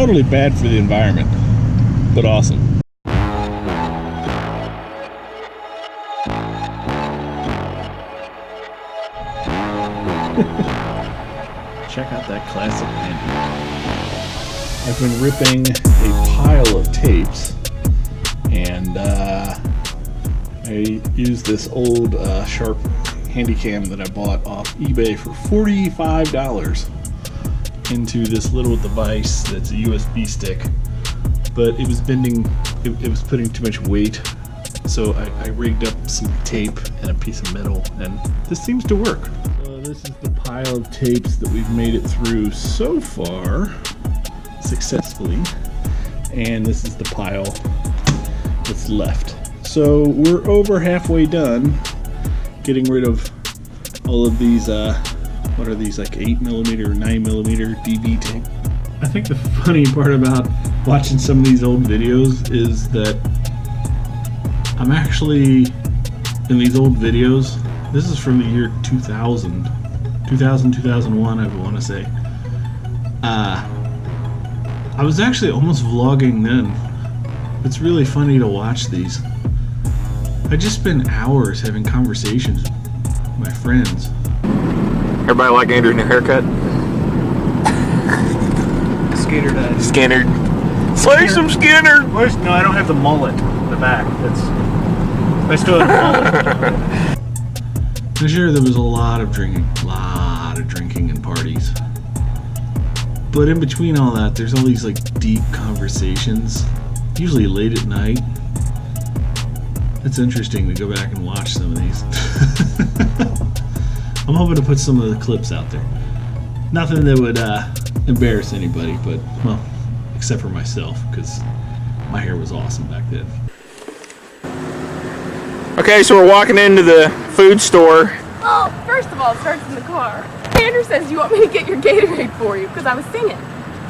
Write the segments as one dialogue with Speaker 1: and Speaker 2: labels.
Speaker 1: Totally bad for the environment, but awesome. Check out that classic handy. I've been ripping a pile of tapes, and I used this old Sharp Handycam that I bought off eBay for $45 into this little device that's a USB stick, but it was bending, it was putting too much weight, so I rigged up some tape and a piece of metal, and this seems to work. So this is the pile of tapes that we've made it through so far successfully, and this is the pile that's left. So we're over halfway done getting rid of all of these what are these, like 8mm or 9mm DV tape. I think the funny part about watching some of these old videos is that I'm actually, in these old videos, this is from the year 2000, 2001 I want to say, I was actually almost vlogging then. It's really funny to watch these. I just spend hours having conversations with my friends.
Speaker 2: Everybody like Andrew's new haircut?
Speaker 3: Skater dad.
Speaker 2: Skinner. Slay some Skinner!
Speaker 3: No, I don't have the mullet in the back. I still have the mullet.
Speaker 1: I'm sure there was a lot of drinking and parties. But in between all that, there's all these like deep conversations, usually late at night. It's interesting to go back and watch some of these. I'm hoping to put some of the clips out there. Nothing that would embarrass anybody, but, well, except for myself, because my hair was awesome back then.
Speaker 2: Okay, so we're walking into the food store.
Speaker 4: Well, first of all, it starts in the car. Andrew says, "Do you want me to get your Gatorade for you?" Because I was singing.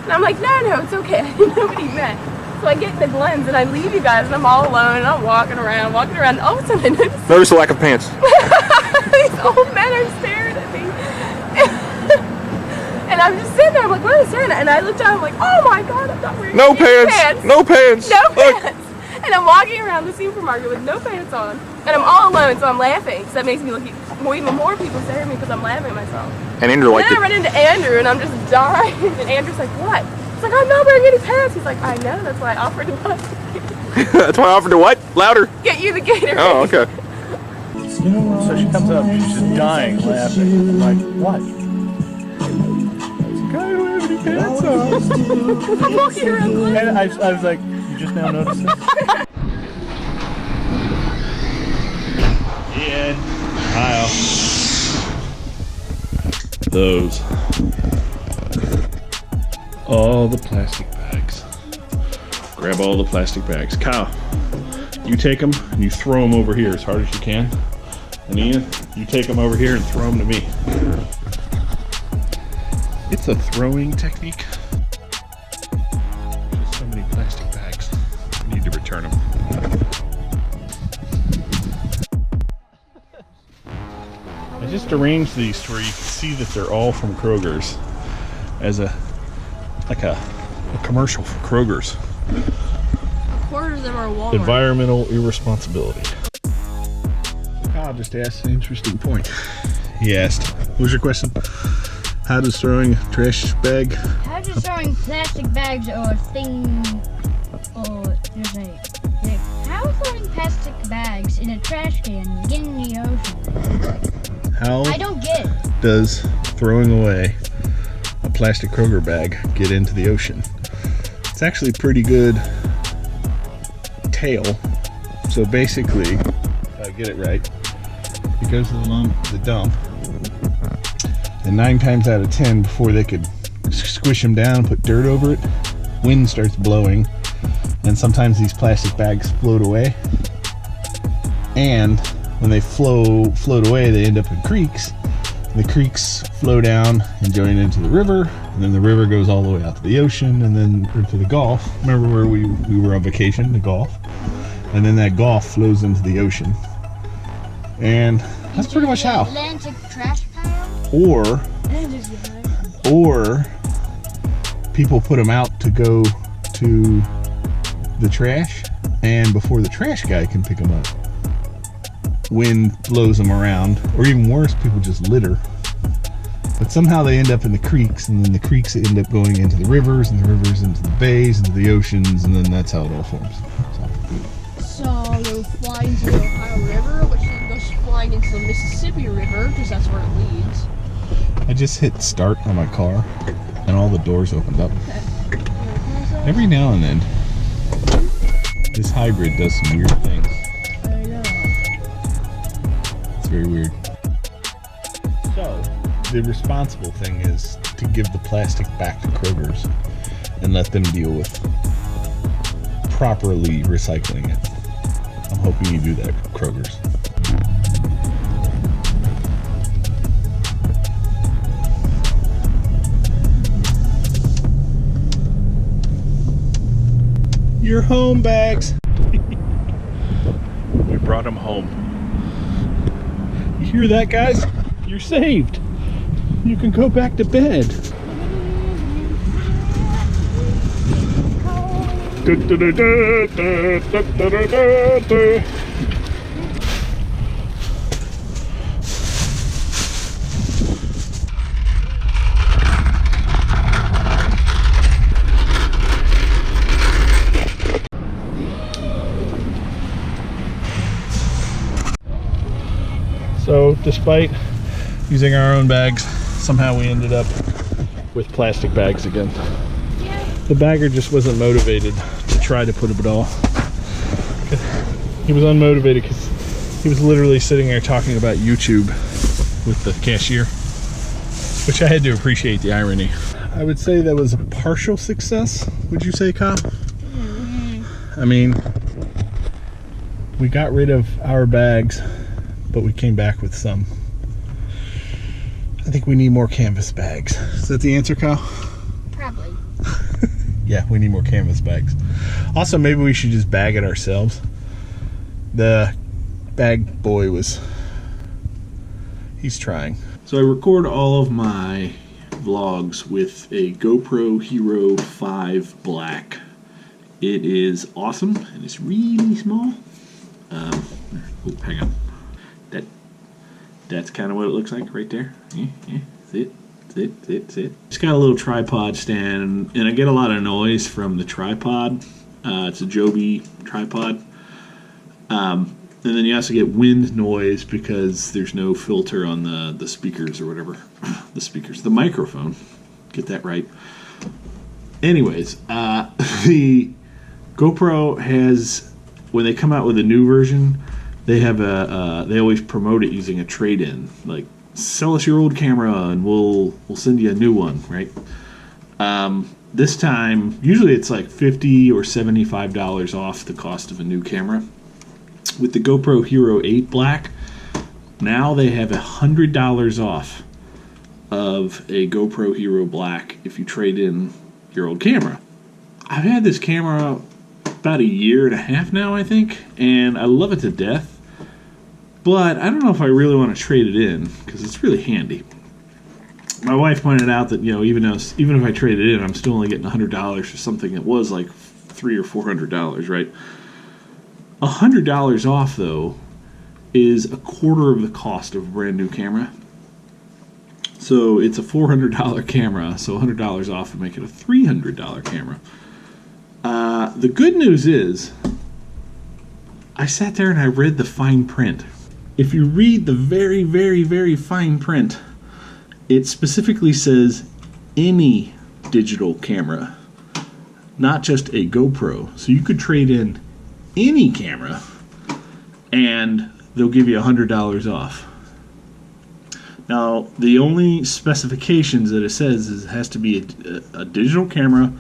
Speaker 4: And I'm like, no, it's okay. I didn't know what he meant. So I get in the Glens and I leave you guys and I'm all alone and I'm walking around. And all of a sudden I
Speaker 2: Notice the lack of pants.
Speaker 4: these old men are staring at me. And I'm just sitting there, I'm like, what are they staring at? And I look down, I'm like, oh my God, I'm not wearing
Speaker 2: No pants! No pants!
Speaker 4: No pants! And I'm walking around the supermarket with no pants on. And I'm all alone, so I'm laughing. So that makes me look even more people stare at me because I'm laughing at myself.
Speaker 2: And Andrew liked it.
Speaker 4: Then I run into Andrew and I'm just dying. And Andrew's like, what? He's like, I'm not wearing any pants. He's like, I know, that's why I offered to
Speaker 2: That's why I offered to what? Louder?
Speaker 4: get you the Gatorade.
Speaker 2: Oh, okay.
Speaker 3: So she comes up, she's just dying laughing. I'm like, what?
Speaker 1: I don't have any pants on.
Speaker 4: I'm walking around Glen.
Speaker 3: And I was like, you just now noticed this?
Speaker 1: Yeah. Kyle. Those. All the plastic bags. Grab all the plastic bags. Kyle, you take them and you throw them over here as hard as you can. And Ian, you take them over here and throw them to me. It's a throwing technique. Just so many plastic bags. I need to return them. I just arranged these to where you can see that they're all from Krogers as a commercial for Krogers.
Speaker 4: Quarters of our Walmart.
Speaker 1: Environmental irresponsibility. Kyle just asked an interesting point. He asked, what was your question? How does throwing a trash bag?
Speaker 5: How does throwing plastic bags or things, or there's how throwing plastic bags in a trash can get in the ocean?
Speaker 1: How
Speaker 5: I don't get it.
Speaker 1: does throwing away a plastic Kroger bag get into the ocean? It's actually a pretty good tale. So basically, if I get it right, it goes to the dump, and 9 times out of 10, before they could squish them down and put dirt over it, wind starts blowing, and sometimes these plastic bags float away. And when they float away, they end up in creeks. And the creeks flow down and join into the river, and then the river goes all the way out to the ocean, and then to the Gulf. Remember where we were on vacation, the Gulf? And then that Gulf flows into the ocean. And that's pretty much how.
Speaker 5: Atlantic trash pile?
Speaker 1: Or people put them out to go to the trash, and before the trash guy can pick them up, wind blows them around, or even worse, people just litter. But somehow they end up in the creeks, and then the creeks end up going into the rivers, and the rivers into the bays, into the oceans, and then that's how it all forms.
Speaker 6: So they'll fly into the Ohio River, which then goes flying into the Mississippi River, because that's where it leads.
Speaker 1: I just hit start on my car, and all the doors opened up. Every now and then, this hybrid does some weird things.
Speaker 6: I know.
Speaker 1: It's very weird. So, the responsible thing is to give the plastic back to Krogers and let them deal with properly recycling it. I'm hoping you do that, Krogers. Your home bags. We brought them home. You hear that, guys? You're saved. You can go back to bed. So, despite using our own bags, somehow we ended up with plastic bags again. The bagger just wasn't motivated to try to put it all. He was unmotivated because he was literally sitting there talking about YouTube with the cashier, which I had to appreciate the irony. I would say that was a partial success. Would you say, Kyle? I mean, we got rid of our bags, but we came back with some. I think we need more canvas bags. Is that the answer, Kyle?
Speaker 6: Probably.
Speaker 1: Yeah, we need more canvas bags. Also, maybe we should just bag it ourselves. The bag boy he's trying. So I record all of my vlogs with a GoPro Hero 5 Black. It is awesome, and it's really small. Hang on. That's kind of what it looks like right there. Yeah, sit. It's got a little tripod stand, and I get a lot of noise from the tripod. It's a Joby tripod. And then you also get wind noise because there's no filter on the speakers or whatever. The microphone. Get that right. Anyways, the GoPro has, when they come out with a new version, they have they always promote it using a trade-in, like sell us your old camera and we'll send you a new one, right? This time, usually it's like $50 or $75 off the cost of a new camera. With the GoPro Hero 8 Black, now they have $100 off of a GoPro Hero Black if you trade in your old camera. I've had this camera about a year and a half now, I think, and I love it to death. But I don't know if I really want to trade it in because it's really handy. My wife pointed out that, even if I trade it in, I'm still only getting $100 for something that was like $300 or $400, right? $100 off, though, is a quarter of the cost of a brand new camera. So it's a $400 camera, so $100 off would make it a $300 camera. The good news is, I sat there and I read the fine print. If you read the very, very, very fine print, it specifically says any digital camera, not just a GoPro. So you could trade in any camera and they'll give you $100 off. Now, the only specifications that it says is it has to be a digital camera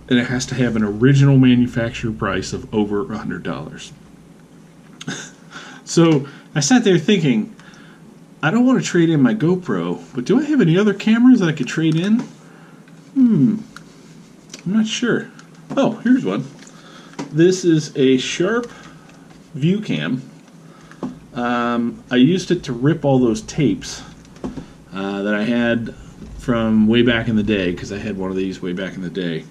Speaker 1: and it has to have an original manufacturer price of over $100. So I sat there thinking, I don't want to trade in my GoPro, but do I have any other cameras that I could trade in? I'm not sure. Oh, here's one. This is a Sharp View Cam. I used it to rip all those tapes that I had from way back in the day, because I had one of these way back in the day.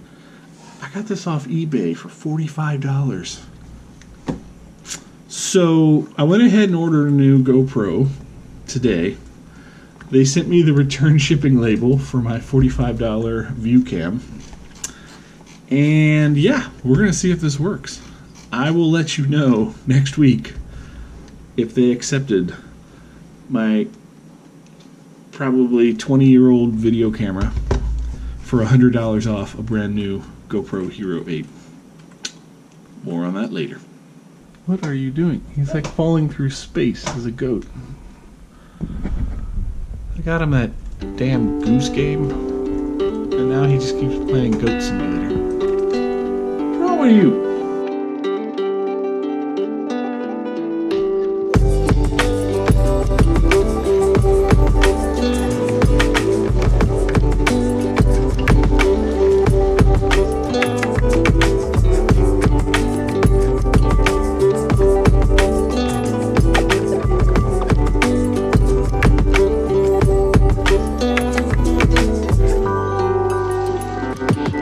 Speaker 1: I got this off eBay for $45. So I went ahead and ordered a new GoPro today. They sent me the return shipping label for my $45 view cam. And yeah, we're going to see if this works. I will let you know next week if they accepted my probably 20-year-old video camera for $100 off a brand new GoPro Hero 8. More on that later. What are you doing? He's like falling through space as a goat. I got him that damn Goose Game, and now he just keeps playing Goat Simulator. What's wrong with you?